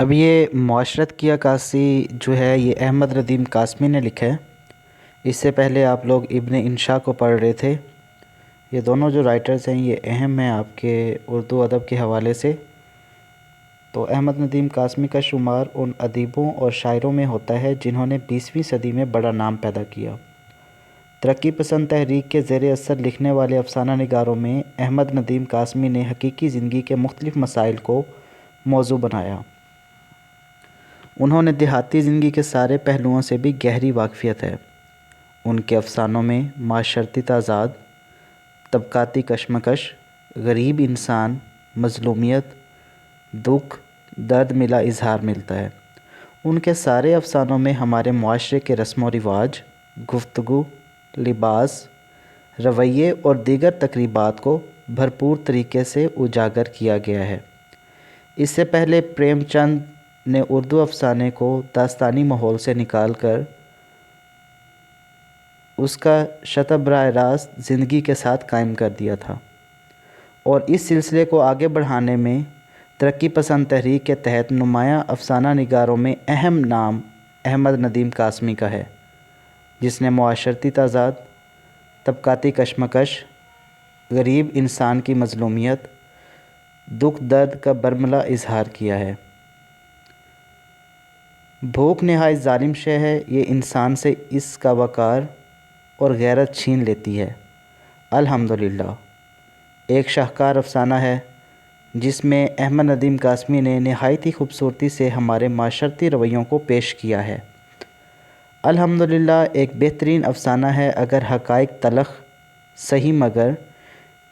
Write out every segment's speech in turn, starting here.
اب یہ معاشرت کی عکاسی جو ہے یہ احمد ندیم قاسمی نے لکھا ہے۔ اس سے پہلے آپ لوگ ابن انشا کو پڑھ رہے تھے۔ یہ دونوں جو رائٹرز ہیں یہ اہم ہیں آپ کے اردو ادب کے حوالے سے۔ تو احمد ندیم قاسمی کا شمار ان ادیبوں اور شاعروں میں ہوتا ہے جنہوں نے 20ویں صدی میں بڑا نام پیدا کیا۔ ترقی پسند تحریک کے زیر اثر لکھنے والے افسانہ نگاروں میں احمد ندیم قاسمی نے حقیقی زندگی کے مختلف مسائل کو موضوع بنایا۔ انہوں نے دیہاتی زندگی کے سارے پہلوؤں سے بھی گہری واقفیت ہے۔ ان کے افسانوں میں معاشرتی تضاد، طبقاتی کشمکش، غریب انسان، مظلومیت، دکھ، درد ملا اظہار ملتا ہے۔ ان کے سارے افسانوں میں ہمارے معاشرے کے رسم و رواج، گفتگو، لباس، رویے اور دیگر تقریبات کو بھرپور طریقے سے اجاگر کیا گیا ہے۔ اس سے پہلے پریم چند نے اردو افسانے کو داستانی ماحول سے نکال کر اس کا شطح براہ راست زندگی کے ساتھ قائم کر دیا تھا، اور اس سلسلے کو آگے بڑھانے میں ترقی پسند تحریک کے تحت نمایاں افسانہ نگاروں میں اہم نام احمد ندیم قاسمی کا ہے، جس نے معاشرتی تضاد، طبقاتی کشمکش، غریب انسان کی مظلومیت، دکھ درد کا برملا اظہار کیا ہے۔ بھوک نہایت ظالم شے ہے، یہ انسان سے اس کا وقار اور غیرت چھین لیتی ہے۔ الحمدللہ ایک شاہکار افسانہ ہے جس میں احمد ندیم قاسمی نے نہایت ہی خوبصورتی سے ہمارے معاشرتی رویوں کو پیش کیا ہے۔ الحمدللہ ایک بہترین افسانہ ہے، اگر حقائق تلخ سہی مگر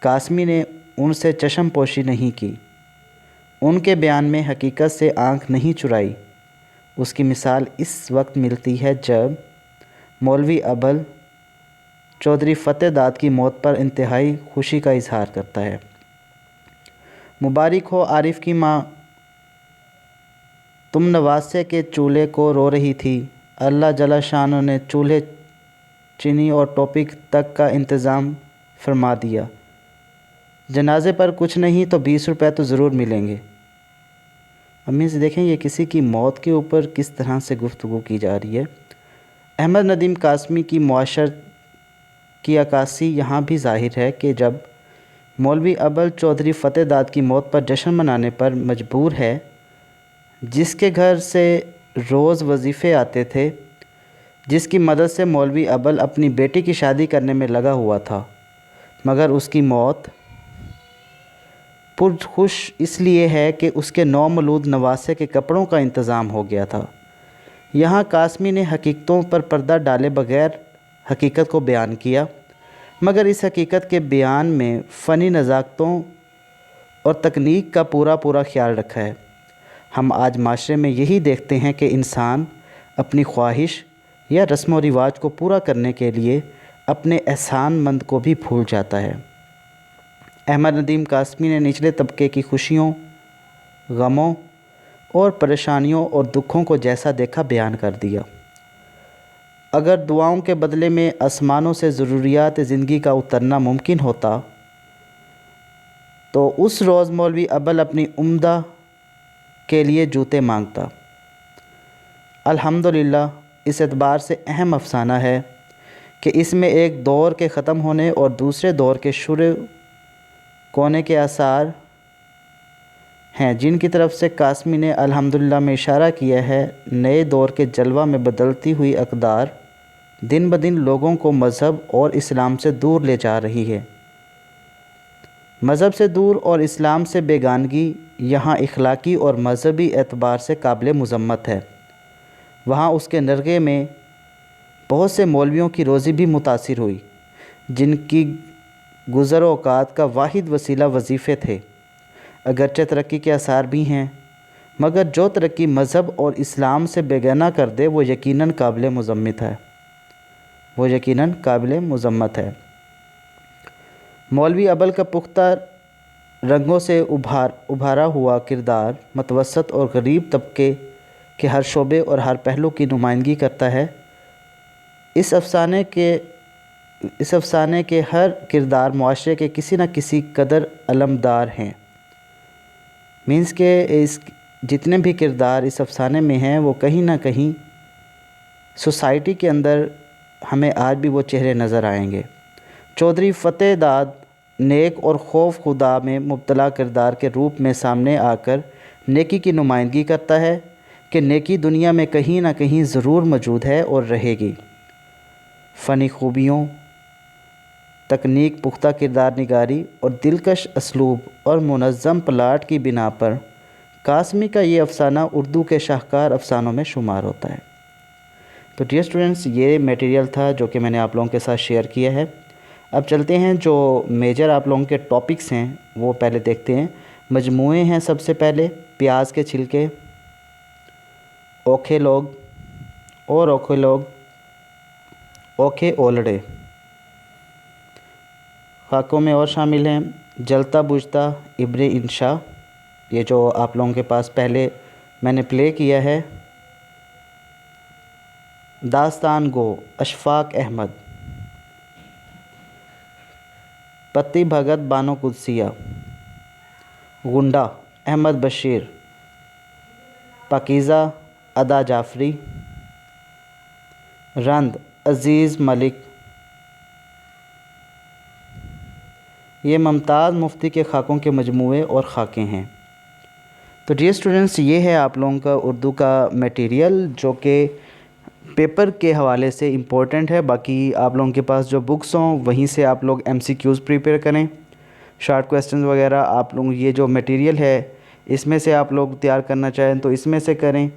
قاسمی نے ان سے چشم پوشی نہیں کی، ان کے بیان میں حقیقت سے آنکھ نہیں چرائی۔ اس کی مثال اس وقت ملتی ہے جب مولوی ابل چودھری فتح داد کی موت پر انتہائی خوشی کا اظہار کرتا ہے۔ مبارک ہو عارف کی ماں، تم نواسے کے چولہے کو رو رہی تھی۔ اللہ جل شانہ نے چولہے، چینی اور ٹوپی تک کا انتظام فرما دیا۔ جنازے پر کچھ نہیں تو 20 روپے تو ضرور ملیں گے۔ امین سے دیکھیں یہ کسی کی موت کے اوپر کس طرح سے گفتگو کی جا رہی ہے۔ احمد ندیم قاسمی کی معاشرت کی عکاسی یہاں بھی ظاہر ہے کہ جب مولوی ابل چودھری فتح داد کی موت پر جشن منانے پر مجبور ہے، جس کے گھر سے روز وظیفے آتے تھے، جس کی مدد سے مولوی ابل اپنی بیٹی کی شادی کرنے میں لگا ہوا تھا، مگر اس کی موت پرخوش اس لیے ہے کہ اس کے نومولود نواسے کے کپڑوں کا انتظام ہو گیا تھا۔ یہاں قاسمی نے حقیقتوں پر پردہ ڈالے بغیر حقیقت کو بیان کیا، مگر اس حقیقت کے بیان میں فنی نزاکتوں اور تکنیک کا پورا خیال رکھا ہے۔ ہم آج معاشرے میں یہی دیکھتے ہیں کہ انسان اپنی خواہش یا رسم و رواج کو پورا کرنے کے لیے اپنے احسان مند کو بھی بھول جاتا ہے۔ احمد ندیم قاسمی نے نچلے طبقے کی خوشیوں، غموں اور پریشانیوں اور دکھوں کو جیسا دیکھا بیان کر دیا۔ اگر دعاؤں کے بدلے میں آسمانوں سے ضروریات زندگی کا اترنا ممکن ہوتا تو اس روز مولوی ابل اپنی عمدہ کے لیے جوتے مانگتا۔ الحمدللہ اس اعتبار سے اہم افسانہ ہے کہ اس میں ایک دور کے ختم ہونے اور دوسرے دور کے شروع کونے کے آثار ہیں جن کی طرف سے قاسمی نے الحمدللہ میں اشارہ کیا ہے۔ نئے دور کے جلوہ میں بدلتی ہوئی اقدار دن بدن لوگوں کو مذہب اور اسلام سے دور لے جا رہی ہے۔ مذہب سے دور اور اسلام سے بیگانگی یہاں اخلاقی اور مذہبی اعتبار سے قابل مذمت ہے۔ وہاں اس کے نرغے میں بہت سے مولویوں کی روزی بھی متاثر ہوئی، جن کی گزر و اوقات کا واحد وسیلہ وظیفے تھے۔ اگرچہ ترقی کے آثار بھی ہیں، مگر جو ترقی مذہب اور اسلام سے بیگانہ کر دے وہ یقیناً قابل مذمت ہے۔ مولوی ابل کا پختہ رنگوں سے ابھارا ہوا کردار متوسط اور غریب طبقے کے ہر شعبے اور ہر پہلو کی نمائندگی کرتا ہے۔ اس افسانے کے ہر کردار معاشرے کے کسی نہ کسی قدر علمدار ہیں۔ مینس کہ جتنے بھی کردار اس افسانے میں ہیں وہ کہیں نہ کہیں سوسائٹی کے اندر ہمیں آج بھی وہ چہرے نظر آئیں گے۔ چودھری فتح داد نیک اور خوف خدا میں مبتلا کردار کے روپ میں سامنے آ کر نیکی کی نمائندگی کرتا ہے کہ نیکی دنیا میں کہیں نہ کہیں ضرور موجود ہے اور رہے گی۔ فنی خوبیوں، تکنیک، پختہ کردار نگاری اور دلکش اسلوب اور منظم پلاٹ کی بنا پر قاسمی کا یہ افسانہ اردو کے شاہکار افسانوں میں شمار ہوتا ہے۔ تو ڈیئر اسٹوڈنٹس، یہ میٹیریل تھا جو کہ میں نے آپ لوگوں کے ساتھ شیئر کیا ہے۔ اب چلتے ہیں جو میجر آپ لوگوں کے ٹاپکس ہیں وہ پہلے دیکھتے ہیں۔ مجموعے ہیں سب سے پہلے پیاز کے چھلکے، اوکھے لوگ اور اوکھے لوگ، اوکھے اولڑے۔ خاکوں میں اور شامل ہیں جلتا بجھتا، ابر انشا، یہ جو آپ لوگوں کے پاس پہلے میں نے پلے کیا ہے، داستان گو، اشفاق احمد، پتی بھگت بانو قدسیہ، گنڈا احمد بشیر، پاکیزہ ادا جعفری، رند عزیز ملک۔ یہ ممتاز مفتی کے خاکوں کے مجموعے اور خاکیں ہیں۔ تو ڈیئر اسٹوڈنٹس، یہ ہے آپ لوگوں کا اردو کا میٹیریل جو کہ پیپر کے حوالے سے امپورٹنٹ ہے۔ باقی آپ لوگوں کے پاس جو بکس ہوں وہیں سے آپ لوگ MCQs پریپیئر کریں، شارٹ کویسچنز وغیرہ آپ لوگ یہ جو میٹیریل ہے اس میں سے آپ لوگ تیار کرنا چاہیں تو اس میں سے کریں۔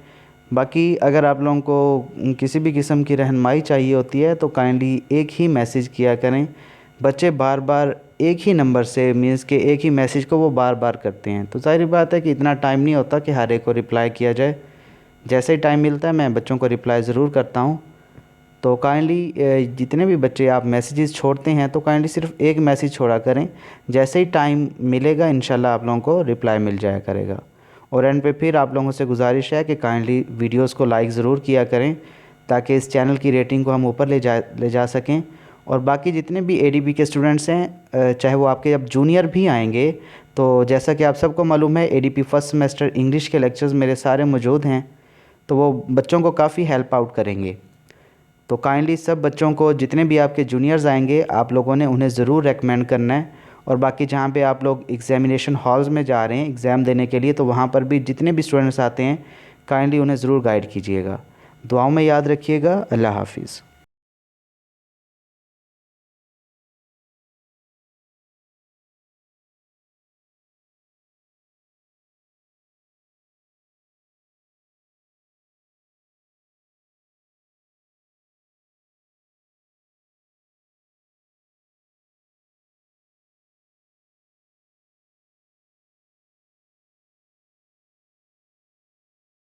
باقی اگر آپ لوگوں کو کسی بھی قسم کی رہنمائی چاہیے ہوتی ہے تو کائنڈلی ایک ہی میسیج کیا کریں۔ بچے بار بار ایک ہی نمبر سے مینس کہ ایک ہی میسیج کو وہ بار بار کرتے ہیں، تو ظاہری بات ہے کہ اتنا ٹائم نہیں ہوتا کہ ہر ایک کو رپلائی کیا جائے۔ جیسے ہی ٹائم ملتا ہے میں بچوں کو رپلائی ضرور کرتا ہوں۔ تو کائنڈلی جتنے بھی بچے آپ میسیجز چھوڑتے ہیں تو کائنڈلی صرف ایک میسیج چھوڑا کریں، جیسے ہی ٹائم ملے گا انشاءاللہ آپ لوگوں کو رپلائی مل جایا کرے گا۔ اور اینڈ پہ پھر آپ لوگوں سے گزارش ہے کہ کائنڈلی ویڈیوز کو لائک ضرور کیا کریں تاکہ اس چینل کی ریٹنگ کو ہم اوپر لے جا سکیں۔ اور باقی جتنے بھی ADB کے اسٹوڈنٹس ہیں چاہے وہ آپ کے اب جونیئر بھی آئیں گے تو جیسا کہ آپ سب کو معلوم ہے ADP فرسٹ سیمسٹر انگلش کے لیکچرز میرے سارے موجود ہیں، تو وہ بچوں کو کافی ہیلپ آؤٹ کریں گے۔ تو کائنڈلی سب بچوں کو جتنے بھی آپ کے جونیئرز آئیں گے آپ لوگوں نے انہیں ضرور ریکمینڈ کرنا ہے۔ اور باقی جہاں پہ آپ لوگ ایگزامینیشن ہالز میں جا رہے ہیں ایگزام دینے کے لیے تو وہاں پر بھی جتنے بھی اسٹوڈنٹس آتے ہیں کائنڈلی انہیں ضرور گائیڈ کیجیے گا۔ دعاؤں میں یاد رکھیے گا۔ اللہ حافظ۔